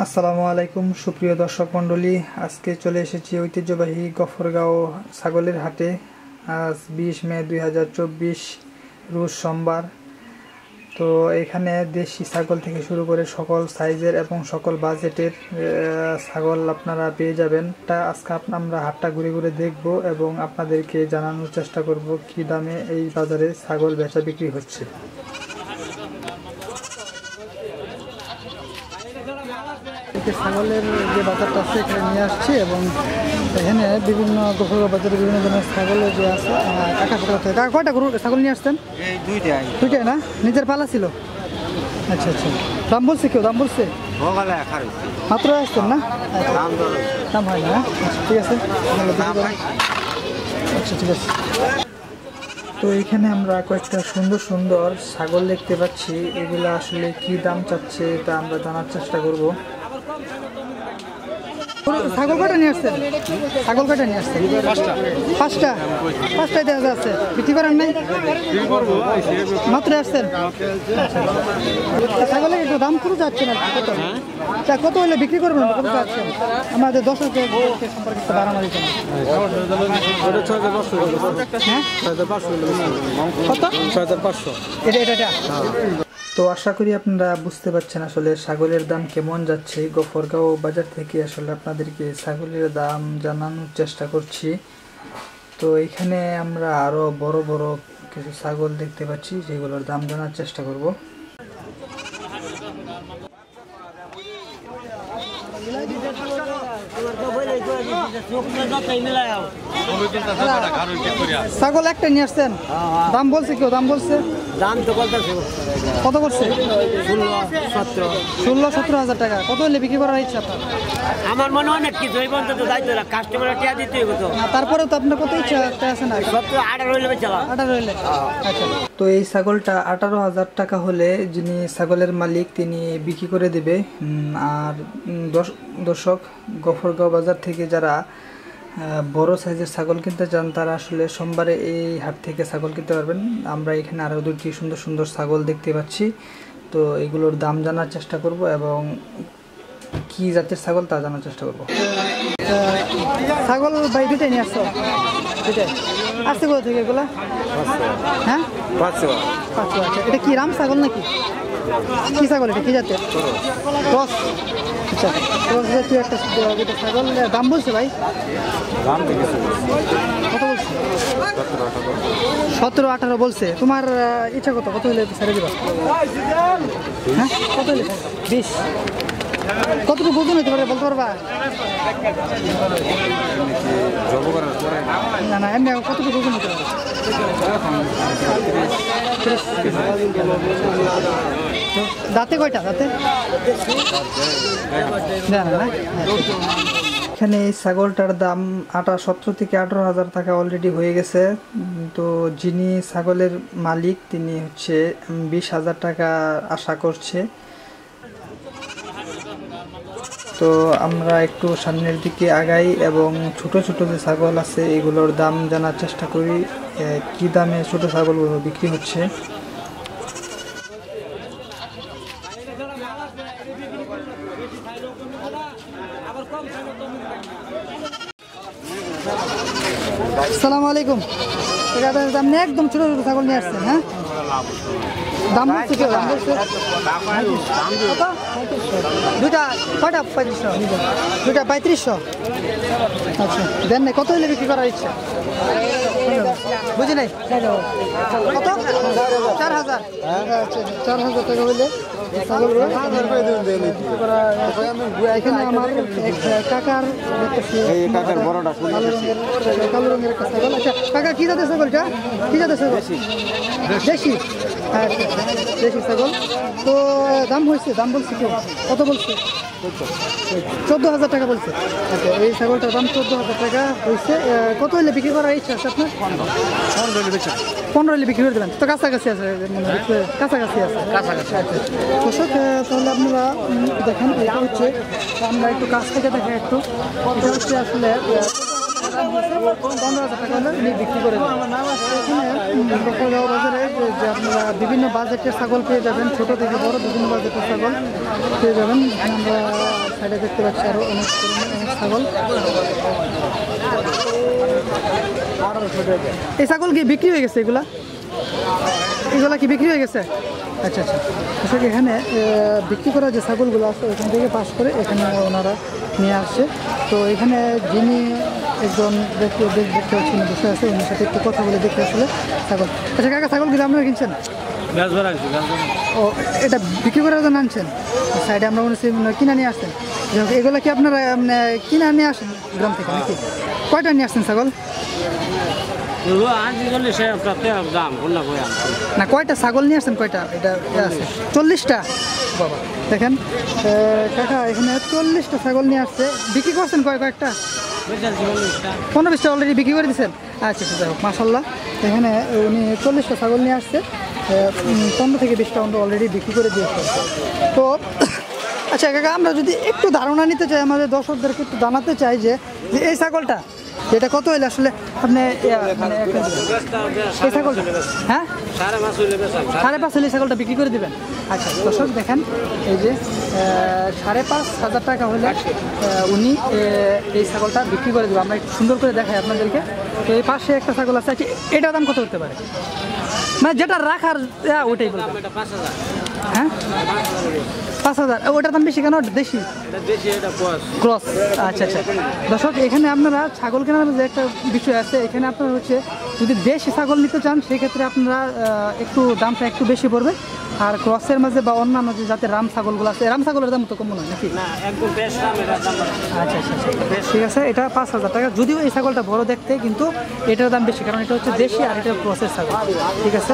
আসসালামু আলাইকুম সুপ্রিয় দর্শক মণ্ডলী, আজকে চলে এসেছি ঐতিহ্যবাহী গফরগাঁও ছাগলের হাটে। আজ 20 মে 2024 রোজ সোমবার। তো এখানে দেশি ছাগল থেকে শুরু করে সকল সাইজের এবং সকল বাজেটের ছাগল আপনারা পেয়ে যাবেন। আজকে আমরা হাটটা ঘুরে ঘুরে দেখব এবং আপনাদেরকে জানানোর চেষ্টা করব কি দামে এই বাজারে ছাগল বেচা বিক্রি হচ্ছে। ছাগলের যে বাজারটা আছে এখানে নিয়ে আসছি এবং এখানে বিভিন্ন গফরগাঁও বাজারে বিভিন্ন ধরনের ছাগলের যে আছে। কাকা কয়টা গরু ছাগল নিয়ে আসতেন? দুইটাই না? নিজের পালা ছিল? আচ্ছা আচ্ছা। দাম বলছে কেউ? দাম বলছে মাত্র আসতেন না? দাম হয় না? আচ্ছা ঠিক আছে, আচ্ছা ঠিক আছে। তো এখানে আমরা কয়েকটা সুন্দর সুন্দর ছাগল দেখতে পাচ্ছি। এগুলো আসলে কি দাম চাচ্ছে তা আমরা জানার চেষ্টা করব। ছাগল কয়টা নিয়ে আসছেন? ছাগল কয়টা নিয়ে আসছেন? পাঁচটায় দেখা যাচ্ছে। বিক্রি করেন নাই? মাত্র আসছেন? ছাগলের একটু দাম কত যাচ্ছে না? কত হলে বিক্রি করবেন? কত যাচ্ছেন? আমাদের দর্শকের সম্পর্কে একটা ধারণা দিতে না। কত? 6500। এটা তো আশা করি আপনারা বুঝতে পারছেন আসলে ছাগলের দাম কেমন যাচ্ছে। গফরগাঁও বাজার থেকে আসলে আপনাদেরকে ছাগলের দাম জানানোর চেষ্টা করছি। তো এখানে আমরা আরো বড় বড় কিছু ছাগল দেখতে পাচ্ছি, যেগুলোর দাম জানার চেষ্টা করব। ছাগল একটা নিয়ে আসছেন? দাম বলছে কেউ? দাম বলছে? দাম তো কত করছে? 16-17 হাজার টাকা। কত হলে বিক্রি করার ইচ্ছা আপনার? আমার মনে হয় অনেক কিছু এই পর্যন্ত দায়িত্ব কাস্টমার টিয়া দিতে হবে তো। তারপরেও তো আপনার কত ইচ্ছা আছে না? 18 হইলে বেচালা। 18 হইলে আচ্ছা। তো এই ছাগলটা 18,000 টাকা হলে যিনি ছাগলের মালিক তিনি বিক্রি করে দেবে। আর দর্শক, গফরগাঁও বাজার থেকে যারা বড় সাইজের ছাগল কিনতে চান তারা আসলে সোমবারে এই হাট থেকে ছাগল কিনতে পারবেন। আমরা এখানে আরও দুটি সুন্দর সুন্দর ছাগল দেখতে পাচ্ছি। তো এগুলোর দাম জানার চেষ্টা করব এবং কি জাতের ছাগল তা জানার চেষ্টা করব। ছাগল ভাই দুটাই নিয়ে আসছো? দুটাই আসছে কোথা থেকে এগুলা? হ্যাঁ, 500। আচ্ছা, এটা কি রাম ছাগল নাকি? কি ছাগল এটা? কি জাতের? ক্রস। আচ্ছা, ক্রস জাতীয় একটা ছাগল। দাম বলছে ভাই? কত বলছে? 17-18 বলছে। তোমার ইচ্ছা কত? কত হলে ছেড়ে দিবা? হ্যাঁ, কত হলে? 20। কতটুকু ওজন হতে পারে বলতে পারবা? না না, এমনি কতটুকু ওজন হতে পারে? দাঁতে কয়টা? দাঁতে জানা না। এখানে এই ছাগলটার দাম 17 থেকে 18,000 টাকা অলরেডি হয়ে গেছে। তো যিনি ছাগলের মালিক তিনি হচ্ছে 20,000 টাকা আশা করছে। তো আমরা একটু সামনের দিকে আগাই এবং ছোট ছোট যে ছাগল আছে এগুলোর দাম জানার চেষ্টা করি, কি দামে ছোট ছাগলগুলো বিক্রি হচ্ছে। আসসালামু আলাইকুম। আপনি একদম ছোট ছোট ছাগল নিয়ে আসছেন? হ্যাঁ, দাম বলছে কেউ? দাম বলছে দুটা কয়টা? 3500। দুটা 3500। আচ্ছা, দেন নাই? কত হলে বিক্রি করার ইচ্ছা? বুঝি নাই। কত? 4,000। আচ্ছা, 4,000 টাকা হইলে এখানে আমার কাকার কালো রঙের একটা ছাগল। আচ্ছা কাকা, কি জাতের ছাগলটা? কি জাতের ছাগল? দেশি। হ্যাঁ, দেশি ছাগল। তো দাম হয়েছে? দাম বলছে কেউ? কত বলছে? 14,000 টাকা বলছে। আচ্ছা, এই ছাগলটার দাম 14,000 টাকা হয়েছে। কত হলে বিক্রি করার ইচ্ছা আছে আপনার? 15 হলে বিক্রি করে দেবেন তো? কাছাকাছি আছে, কাছাকাছি আছে। দর্শক, তাহলে আপনারা দেখেন, এটা হচ্ছে, আমরা একটু কাছ থেকে দেখেন একটু। এটা হচ্ছে আসলে 15,000 টাকা হলে বিক্রি করে দেবেন। এখানে গফরগাঁও বাজারে যে আপনারা বিভিন্ন বাজেটের ছাগল পেয়ে যাবেন, ছোট থেকে বড় বিভিন্ন বাজেটের ছাগল পেয়ে যাবেন। আমরা সাইডে দেখতে পাচ্ছি আরও অনেক অনেক ছাগল। এই ছাগল কি বিক্রি হয়ে গেছে? এগুলা কি বিক্রি হয়ে গেছে? আচ্ছা আচ্ছা। আসলে এখানে বিক্রি করা যে ছাগলগুলো আছে ওখান থেকে পাস করে এখানে ওনারা নিয়ে আসছে। তো এখানে যিনি একজন দেখতে পাচ্ছেন বসে আছে, ওনার সাথে একটু কথা বলে দেখে আসলে ছাগল। আচ্ছা কাকা, ছাগল কিন্তু আপনারা কিনছেন? ও, এটা বিক্রি করার জন্য আনছেন? সাইডে আমরা মনে হচ্ছে কিনে নিয়ে আসছেন। এগুলো কি আপনারা কিনে নিয়ে আসেন গ্রাম থেকে নাকি? কয়টা নিয়ে আসছেন ছাগল? না, কয়টা ছাগল নিয়ে আসছেন? কয়টা এটা আছে? 40টা। বাবা, দেখেন কাকা এখানে 40টা ছাগল নিয়ে আসছে। বিক্রি করছেন কয়েকটা? 15-20টা অলরেডি বিক্রি করে দিচ্ছেন। আচ্ছা আচ্ছা, যাই হোক মাশাল্লাহ। এখানে উনি 40টা ছাগল নিয়ে আসছে, 15 থেকে 20টা অলরেডি বিক্রি করে দিয়েছে। তো আচ্ছা কাকা, আমরা যদি একটু ধারণা নিতে চাই, আমাদের দর্শকদেরকে একটু জানাতে চাই যে এই ছাগলটা এটা কত হইলে আসলে আপনি এই ছাগলটা, হ্যাঁ 5.5 হলে ছাগলটা বিক্রি করে দিবেন? আচ্ছা দর্শক দেখেন, এই যে 5,500 টাকা হলে উনি এই ছাগলটা বিক্রি করে দেবে। আমরা একটু সুন্দর করে দেখাই আপনাদেরকে। তো এই পাশে একটা ছাগল আছে। আচ্ছা, এটার দাম কত হতে পারে? মানে যেটা রাখার ওটাই বলবেন। হ্যাঁ 5,000। ওটার দাম বেশি কেন? দেশি ক্রস। আচ্ছা আচ্ছা দর্শক, এখানে আপনারা ছাগল কেনার যে একটা বিষয় আছে, এখানে আপনারা হচ্ছে যদি দেশি ছাগল নিতে চান সেক্ষেত্রে আপনারা একটু দামটা একটু বেশি পড়বে। আর ক্রসের মাঝে বা অন্যান্য যে যাতে রাম ছাগলগুলো আছে, রাম ছাগলের দাম তো কম নয় নাকি? আচ্ছা আচ্ছা ঠিক আছে, এটা 5,000 টাকা। যদিও এই ছাগলটা বড় দেখতে, কিন্তু এটার দাম বেশি, কারণ এটা হচ্ছে দেশি আর এটা ক্রসের ছাগল। ঠিক আছে।